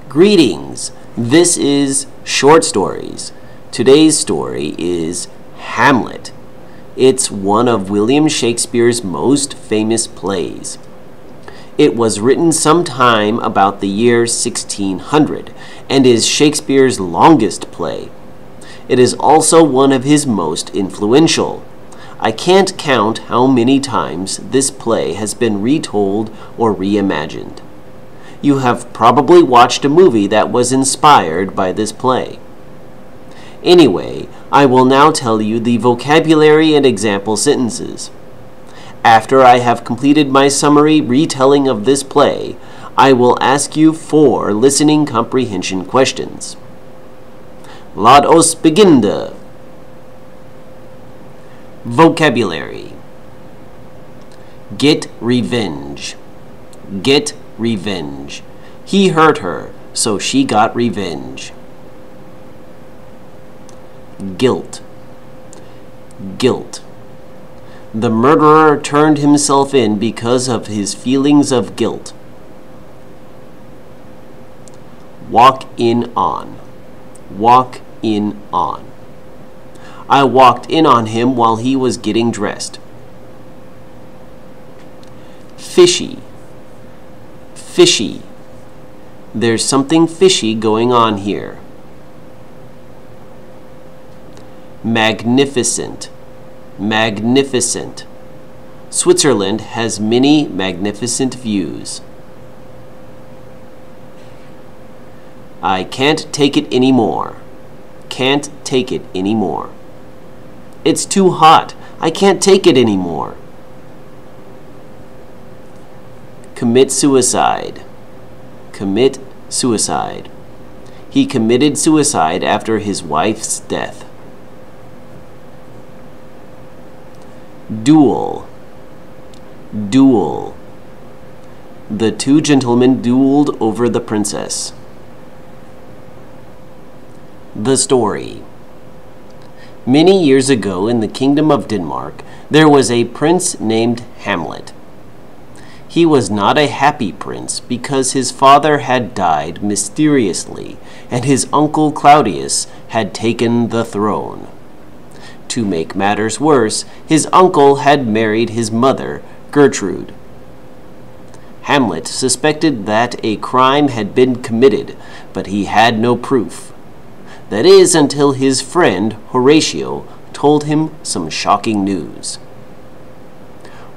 Greetings! This is Short Stories. Today's story is Hamlet. It's one of William Shakespeare's most famous plays. It was written sometime about the year 1600 and is Shakespeare's longest play. It is also one of his most influential. I can't count how many times this play has been retold or reimagined. You have probably watched a movie that was inspired by this play. Anyway, I will now tell you the vocabulary and example sentences. After I have completed my summary retelling of this play, I will ask you 4 listening comprehension questions. Laat ons beginnen. Vocabulary. Get revenge. Get revenge. He hurt her, so she got revenge. Guilt. Guilt. The murderer turned himself in because of his feelings of guilt. Walk in on. Walk in on. I walked in on him while he was getting dressed. Fishy. Fishy. There's something fishy going on here. Magnificent. Magnificent. Switzerland has many magnificent views. I can't take it anymore. Can't take it anymore. It's too hot. I can't take it anymore. Commit suicide. Commit suicide. He committed suicide after his wife's death. Duel. Duel. The 2 gentlemen dueled over the princess. The story. Many years ago in the kingdom of Denmark, there was a prince named Hamlet. He was not a happy prince because his father had died mysteriously and his uncle Claudius had taken the throne. To make matters worse, his uncle had married his mother, Gertrude. Hamlet suspected that a crime had been committed, but he had no proof. That is, until his friend Horatio told him some shocking news.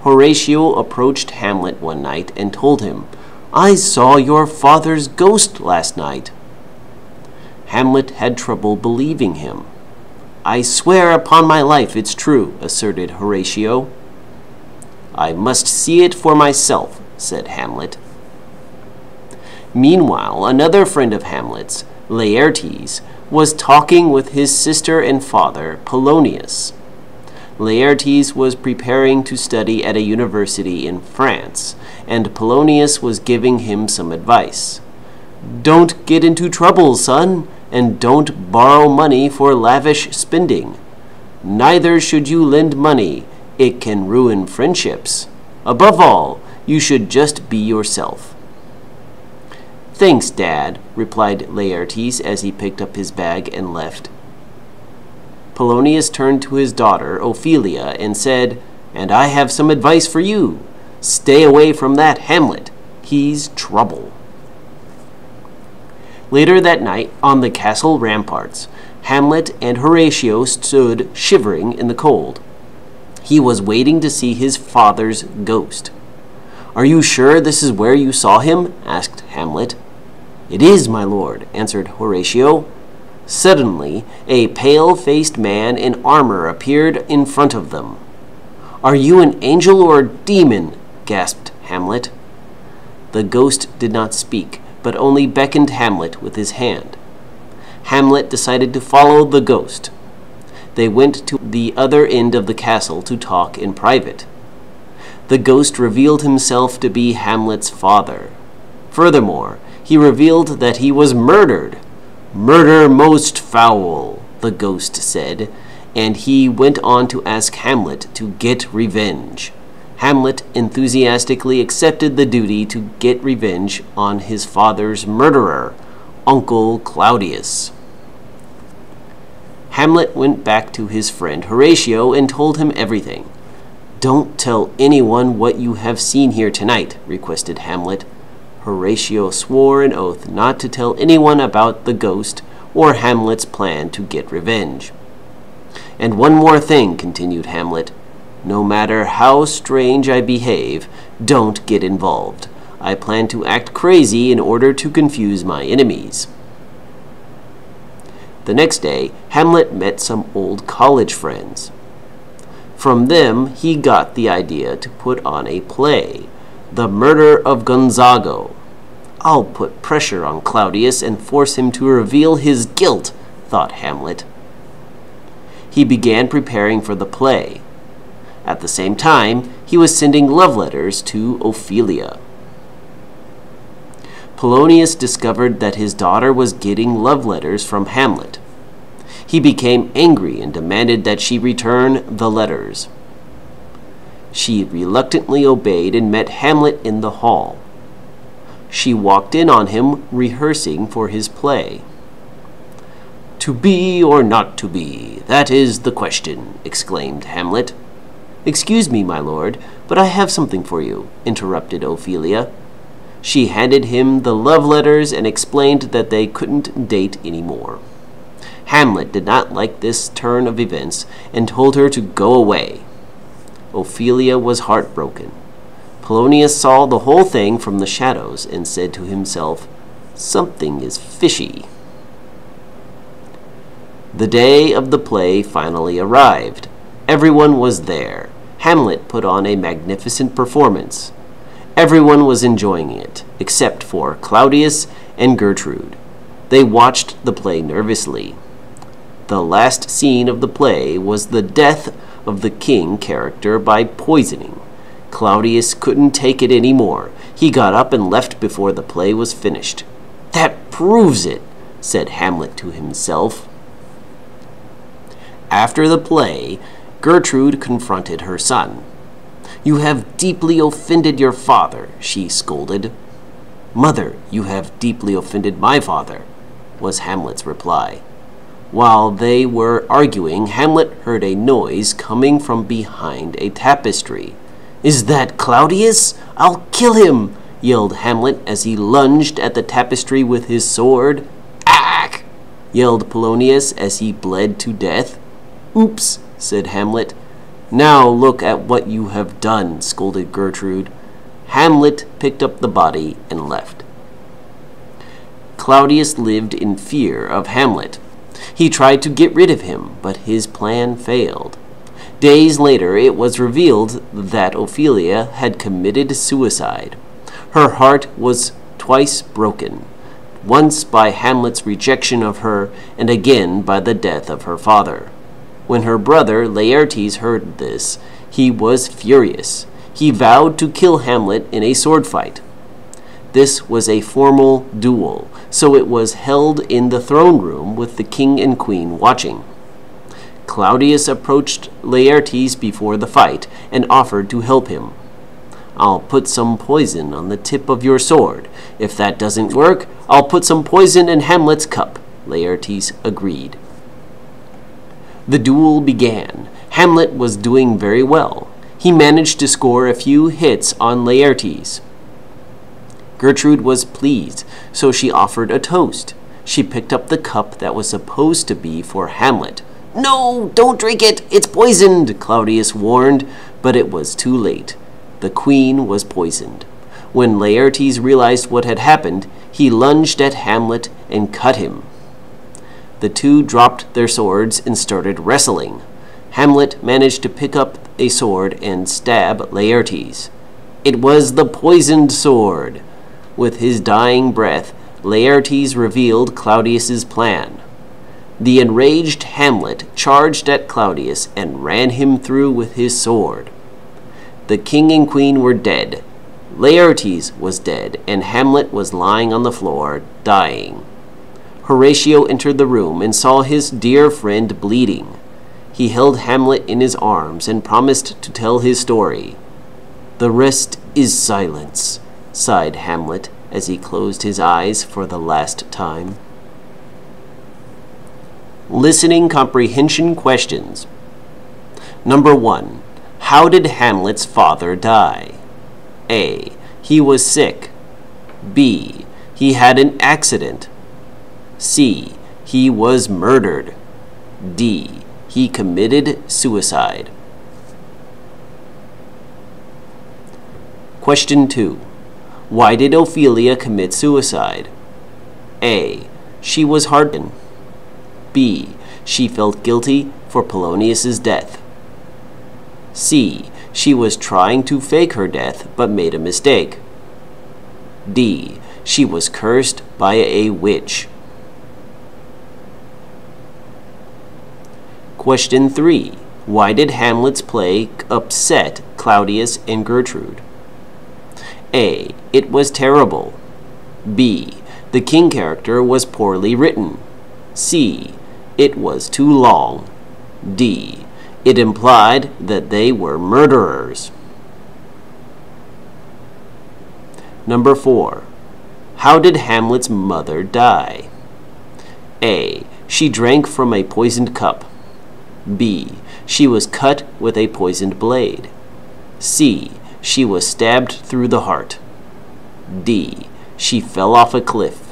Horatio approached Hamlet one night and told him, "I saw your father's ghost last night." Hamlet had trouble believing him. "I swear upon my life it's true," asserted Horatio. "I must see it for myself," said Hamlet. Meanwhile, another friend of Hamlet's, Laertes, was talking with his sister and father, Polonius. Laertes was preparing to study at a university in France, and Polonius was giving him some advice. "Don't get into trouble, son, and don't borrow money for lavish spending. Neither should you lend money. It can ruin friendships. Above all, you should just be yourself." "Thanks, Dad," replied Laertes as he picked up his bag and left. Polonius turned to his daughter, Ophelia, and said, "And I have some advice for you. Stay away from that Hamlet. He's trouble." Later that night, on the castle ramparts, Hamlet and Horatio stood shivering in the cold. He was waiting to see his father's ghost. "Are you sure this is where you saw him?" asked Hamlet. "It is, my lord," answered Horatio. Suddenly, a pale-faced man in armor appeared in front of them. "Are you an angel or a demon?" gasped Hamlet. The ghost did not speak, but only beckoned Hamlet with his hand. Hamlet decided to follow the ghost. They went to the other end of the castle to talk in private. The ghost revealed himself to be Hamlet's father. Furthermore, he revealed that he was murdered. "Murder most foul," the ghost said, and he went on to ask Hamlet to get revenge. Hamlet enthusiastically accepted the duty to get revenge on his father's murderer, Uncle Claudius. Hamlet went back to his friend Horatio and told him everything. "Don't tell anyone what you have seen here tonight," requested Hamlet. Horatio swore an oath not to tell anyone about the ghost or Hamlet's plan to get revenge. "And one more thing," continued Hamlet. "No matter how strange I behave, don't get involved. I plan to act crazy in order to confuse my enemies." The next day, Hamlet met some old college friends. From them, he got the idea to put on a play, The Murder of Gonzago. "I'll put pressure on Claudius and force him to reveal his guilt," thought Hamlet. He began preparing for the play. At the same time, he was sending love letters to Ophelia. Polonius discovered that his daughter was getting love letters from Hamlet. He became angry and demanded that she return the letters. She reluctantly obeyed and met Hamlet in the hall. She walked in on him rehearsing for his play. "To be or not to be, that is the question," exclaimed Hamlet. "Excuse me, my lord, but I have something for you," interrupted Ophelia. She handed him the love letters and explained that they couldn't date anymore. Hamlet did not like this turn of events and told her to go away. Ophelia was heartbroken. Polonius saw the whole thing from the shadows and said to himself, "Something is fishy." The day of the play finally arrived. Everyone was there. Hamlet put on a magnificent performance. Everyone was enjoying it, except for Claudius and Gertrude. They watched the play nervously. The last scene of the play was the death of the king character by poisoning. Claudius couldn't take it anymore. He got up and left before the play was finished. "That proves it," said Hamlet to himself. After the play, Gertrude confronted her son. "You have deeply offended your father," she scolded. "Mother, you have deeply offended my father," was Hamlet's reply. While they were arguing, Hamlet heard a noise coming from behind a tapestry. "Is that Claudius? I'll kill him!" yelled Hamlet as he lunged at the tapestry with his sword. "Ack!" yelled Polonius as he bled to death. "Oops," said Hamlet. "Now look at what you have done," scolded Gertrude. Hamlet picked up the body and left. Claudius lived in fear of Hamlet. He tried to get rid of him, but his plan failed. Days later, it was revealed that Ophelia had committed suicide. Her heart was twice broken, once by Hamlet's rejection of her, and again by the death of her father. When her brother Laertes heard this, he was furious. He vowed to kill Hamlet in a sword fight. This was a formal duel, so it was held in the throne room with the king and queen watching. Claudius approached Laertes before the fight and offered to help him. "I'll put some poison on the tip of your sword. If that doesn't work, I'll put some poison in Hamlet's cup," Laertes agreed. The duel began. Hamlet was doing very well. He managed to score a few hits on Laertes. Gertrude was pleased, so she offered a toast. She picked up the cup that was supposed to be for Hamlet. "No, don't drink it! It's poisoned!" Claudius warned, but it was too late. The queen was poisoned. When Laertes realized what had happened, he lunged at Hamlet and cut him. The two dropped their swords and started wrestling. Hamlet managed to pick up a sword and stab Laertes. It was the poisoned sword. With his dying breath, Laertes revealed Claudius's plan. The enraged Hamlet charged at Claudius and ran him through with his sword. The king and queen were dead. Laertes was dead, and Hamlet was lying on the floor, dying. Horatio entered the room and saw his dear friend bleeding. He held Hamlet in his arms and promised to tell his story. "The rest is silence," sighed Hamlet as he closed his eyes for the last time. Listening comprehension questions. Number 1. How did Hamlet's father die? A. He was sick. B. He had an accident. C. He was murdered. D. He committed suicide. Question 2. Why did Ophelia commit suicide? A. She was heartbroken. B. She felt guilty for Polonius's death. C. She was trying to fake her death but made a mistake. D. She was cursed by a witch. Question 3. Why did Hamlet's play upset Claudius and Gertrude? A. It was terrible. B. The king character was poorly written. C. It was too long. D. It implied that they were murderers. Number 4. How did Hamlet's mother die? A. She drank from a poisoned cup. B. She was cut with a poisoned blade. C. She was stabbed through the heart. D. She fell off a cliff.